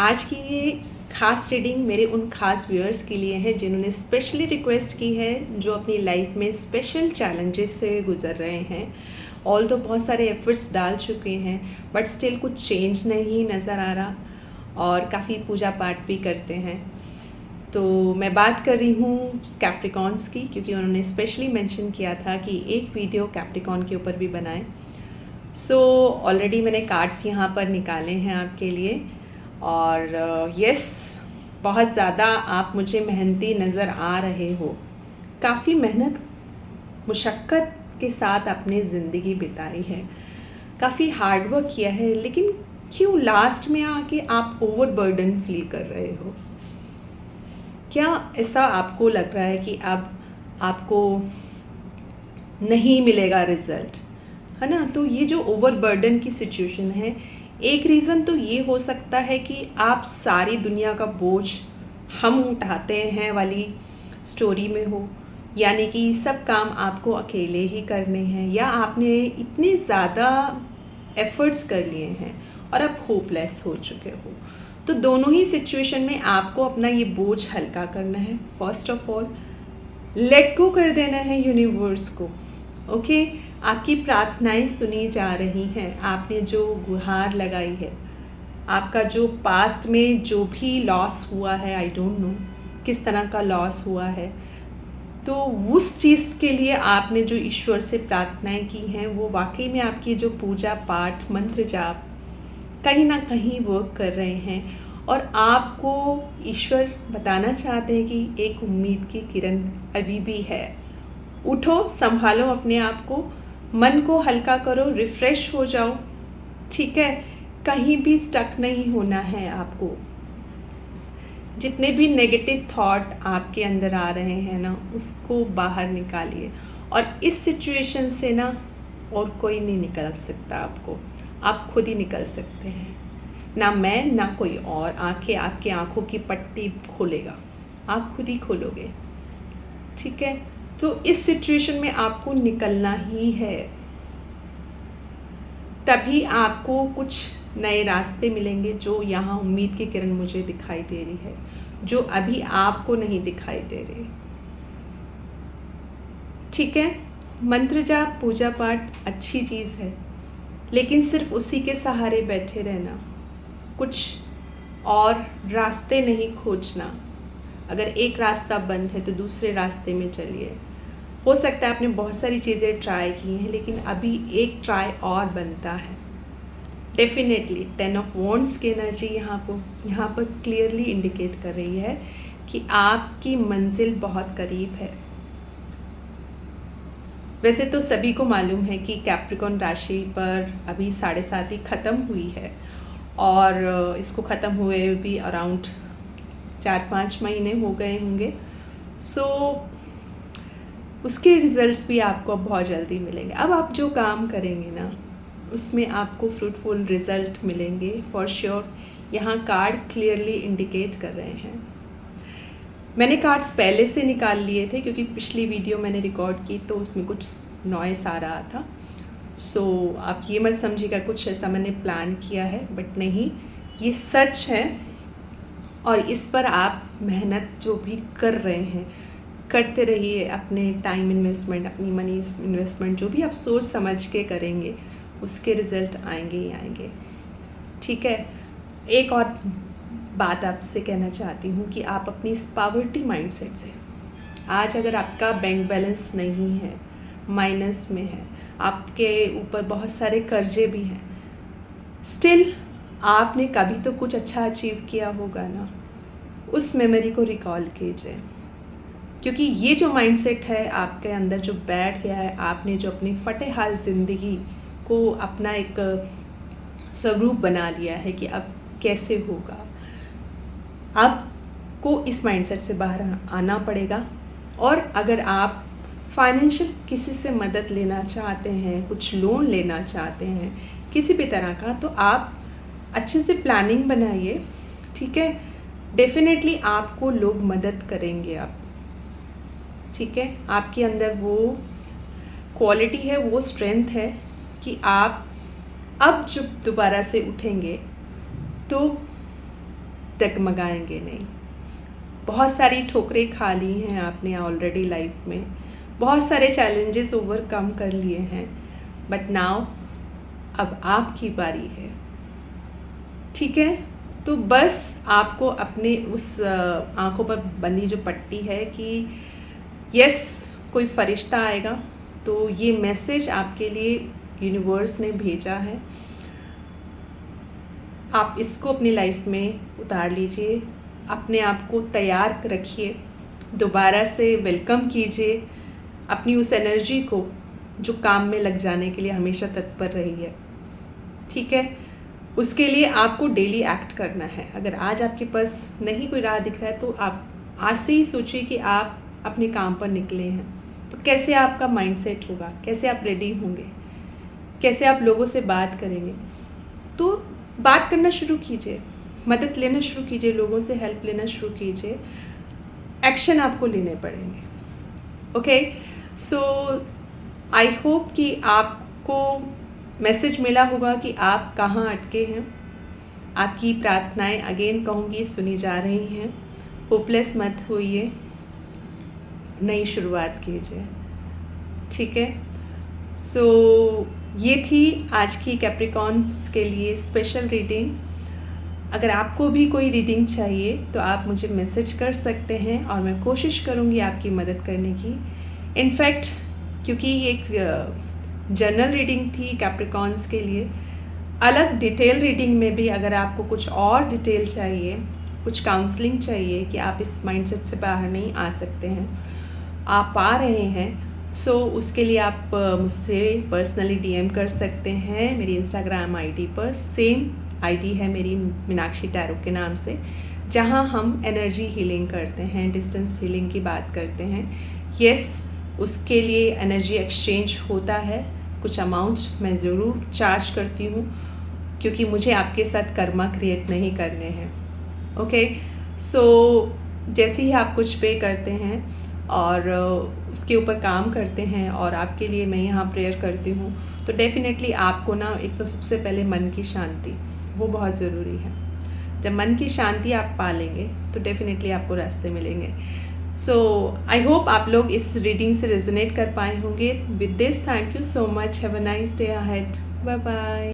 आज की ये खास रीडिंग मेरे उन खास व्यूअर्स के लिए है जिन्होंने स्पेशली रिक्वेस्ट की है, जो अपनी लाइफ में स्पेशल चैलेंजेस से गुजर रहे हैं। ऑल तो बहुत सारे एफर्ट्स डाल चुके हैं बट स्टिल कुछ चेंज नहीं नज़र आ रहा और काफ़ी पूजा पाठ भी करते हैं। तो मैं बात कर रही हूँ कैप्रिकॉन्स की, क्योंकि उन्होंने स्पेशली मेंशन किया था कि एक वीडियो कैप्रिकॉन के ऊपर भी बनाएं। सो ऑलरेडी मैंने कार्ड्स यहाँ पर निकाले हैं आपके लिए और यस, बहुत ज़्यादा आप मुझे मेहनती नज़र आ रहे हो। काफ़ी मेहनत मुशक्क़त के साथ अपनी ज़िंदगी बिताई है, काफ़ी हार्ड वर्क किया है, लेकिन क्यों लास्ट में आके आप ओवरबर्डन फील कर रहे हो? क्या ऐसा आपको लग रहा है कि अब आपको नहीं मिलेगा रिज़ल्ट, है ना? तो ये जो ओवरबर्डन की सिचुएशन है, एक रीज़न तो ये हो सकता है कि आप सारी दुनिया का बोझ हम उठाते हैं वाली स्टोरी में हो, यानी कि सब काम आपको अकेले ही करने हैं, या आपने इतने ज़्यादा एफ़र्ट्स कर लिए हैं और अब होपलेस हो चुके हो। तो दोनों ही सिचुएशन में आपको अपना ये बोझ हल्का करना है। First of all let go कर देना है यूनिवर्स को। ओके, आपकी प्रार्थनाएं सुनी जा रही हैं। आपने जो गुहार लगाई है, आपका जो पास्ट में जो भी लॉस हुआ है, आई डोंट नो किस तरह का लॉस हुआ है, तो उस चीज़ के लिए आपने जो ईश्वर से प्रार्थनाएं की हैं, वो वाकई में आपकी जो पूजा पाठ मंत्र जाप कहीं ना कहीं वर्क कर रहे हैं और आपको ईश्वर बताना चाहते हैं कि एक उम्मीद की किरण अभी भी है। उठो, संभालो अपने आप को, मन को हल्का करो, रिफ़्रेश हो जाओ, ठीक है? कहीं भी स्टक नहीं होना है आपको। जितने भी नेगेटिव थॉट आपके अंदर आ रहे हैं ना, उसको बाहर निकालिए। और इस सिचुएशन से ना और कोई नहीं निकल सकता आपको, आप खुद ही निकल सकते हैं। ना मैं, ना कोई और आके आपकी आंखों की पट्टी खोलेगा, आप खुद ही खोलोगे, ठीक है? तो इस सिचुएशन में आपको निकलना ही है, तभी आपको कुछ नए रास्ते मिलेंगे। जो यहाँ उम्मीद की किरण मुझे दिखाई दे रही है, जो अभी आपको नहीं दिखाई दे रही, ठीक है? मंत्र जाप पूजा पाठ अच्छी चीज़ है, लेकिन सिर्फ उसी के सहारे बैठे रहना, कुछ और रास्ते नहीं खोजना। अगर एक रास्ता बंद है तो दूसरे रास्ते में चलिए। हो सकता है आपने बहुत सारी चीज़ें ट्राई की हैं, लेकिन अभी एक ट्राई और बनता है। डेफिनेटली 10 ऑफ वॉन्ड्स की एनर्जी यहाँ पर क्लियरली इंडिकेट कर रही है कि आपकी मंजिल बहुत करीब है। वैसे तो सभी को मालूम है कि कैप्रिकॉन राशि पर अभी 7.5 ख़त्म हुई है और इसको ख़त्म हुए भी अराउंड 4-5 महीने हो गए होंगे। सो उसके रिज़ल्ट्स भी आपको बहुत जल्दी मिलेंगे। अब आप जो काम करेंगे ना, उसमें आपको फ्रूटफुल रिज़ल्ट मिलेंगे फॉर श्योर। यहाँ कार्ड क्लियरली इंडिकेट कर रहे हैं। मैंने कार्ड्स पहले से निकाल लिए थे, क्योंकि पिछली वीडियो मैंने रिकॉर्ड की तो उसमें कुछ नॉइस आ रहा था। सो आप ये मत समझिएगा कुछ ऐसा मैंने प्लान किया है, बट नहीं, ये सच है। और इस पर आप मेहनत जो भी कर रहे हैं करते रहिए। अपने टाइम इन्वेस्टमेंट, अपनी मनी इन्वेस्टमेंट जो भी आप सोच समझ के करेंगे, उसके रिज़ल्ट आएंगे ही आएंगे, ठीक है? एक और बात आपसे कहना चाहती हूँ कि आप अपनी इस पावर्टी माइंडसेट से, आज अगर आपका बैंक बैलेंस नहीं है, माइनस में है, आपके ऊपर बहुत सारे कर्जे भी हैं, स्टिल आपने कभी तो कुछ अच्छा अचीव किया होगा ना, उस मेमोरी को रिकॉल कीजिए। क्योंकि ये जो माइंडसेट है आपके अंदर जो बैठ गया है, आपने जो अपनी फटे हाल ज़िंदगी को अपना एक स्वरूप बना लिया है कि अब कैसे होगा, आपको इस माइंडसेट से बाहर आना पड़ेगा। और अगर आप फाइनेंशियल किसी से मदद लेना चाहते हैं, कुछ लोन लेना चाहते हैं किसी भी तरह का, तो आप अच्छे से प्लानिंग बनाइए, ठीक है? डेफिनेटली आपको लोग मदद करेंगे अब, ठीक है? आपके अंदर वो क्वालिटी है, वो स्ट्रेंथ है कि आप अब जब दोबारा से उठेंगे तो डगमगाएंगे नहीं। बहुत सारी ठोकरें खा ली हैं आपने ऑलरेडी लाइफ में, बहुत सारे चैलेंजेस ओवरकम कर लिए हैं, बट नाउ अब आपकी बारी है। ठीक है, तो बस आपको अपने उस आंखों पर बंधी जो पट्टी है कि यस कोई फरिश्ता आएगा, तो ये मैसेज आपके लिए यूनिवर्स ने भेजा है, आप इसको अपनी लाइफ में उतार लीजिए, अपने आप को तैयार रखिए, दोबारा से वेलकम कीजिए अपनी उस एनर्जी को जो काम में लग जाने के लिए हमेशा तत्पर रही है। ठीक है, उसके लिए आपको डेली एक्ट करना है। अगर आज आपके पास नहीं कोई राह दिख रहा है तो आप आज से ही सोचिए कि आप अपने काम पर निकले हैं, तो कैसे आपका माइंडसेट होगा, कैसे आप रेडी होंगे, कैसे आप लोगों से बात करेंगे। तो बात करना शुरू कीजिए, मदद लेना शुरू कीजिए, लोगों से हेल्प लेना शुरू कीजिए, एक्शन आपको लेने पड़ेंगे। ओके, सो आई होप कि आपको मैसेज मिला होगा कि आप कहाँ अटके हैं। आपकी प्रार्थनाएं अगेन कहूँगी सुनी जा रही हैं। होपलेस मत होइए, नई शुरुआत कीजिए। ठीक है, सो ये थी आज की कैप्रिकॉन्स के लिए स्पेशल रीडिंग। अगर आपको भी कोई रीडिंग चाहिए तो आप मुझे मैसेज कर सकते हैं और मैं कोशिश करूँगी आपकी मदद करने की। इनफैक्ट क्योंकि एक जनरल रीडिंग थी कैप्रिकॉन्स के लिए, अलग डिटेल रीडिंग में भी अगर आपको कुछ और डिटेल चाहिए, कुछ काउंसलिंग चाहिए कि आप इस माइंडसेट से बाहर नहीं आ सकते हैं, आप आ रहे हैं, सो उसके लिए आप मुझसे पर्सनली डीएम कर सकते हैं मेरी इंस्टाग्राम आईडी पर। सेम आईडी है मेरी मीनाक्षी टैरो के नाम से, जहां हम एनर्जी हीलिंग करते हैं, डिस्टेंस हीलिंग की बात करते हैं। यस, उसके लिए एनर्जी एक्सचेंज होता है, कुछ अमाउंट मैं ज़रूर चार्ज करती हूँ क्योंकि मुझे आपके साथ कर्मा क्रिएट नहीं करने हैं। ओके, सो जैसे ही आप कुछ पे करते हैं और उसके ऊपर काम करते हैं और आपके लिए मैं यहाँ प्रेयर करती हूँ, तो डेफिनेटली आपको ना एक तो सबसे पहले मन की शांति, वो बहुत ज़रूरी है। जब मन की शांति आप पा लेंगे तो डेफिनेटली आपको रास्ते मिलेंगे। सो आई होप आप लोग इस रीडिंग से रेजोनेट कर पाए होंगे। With this thank you so much, have a nice day ahead, bye bye.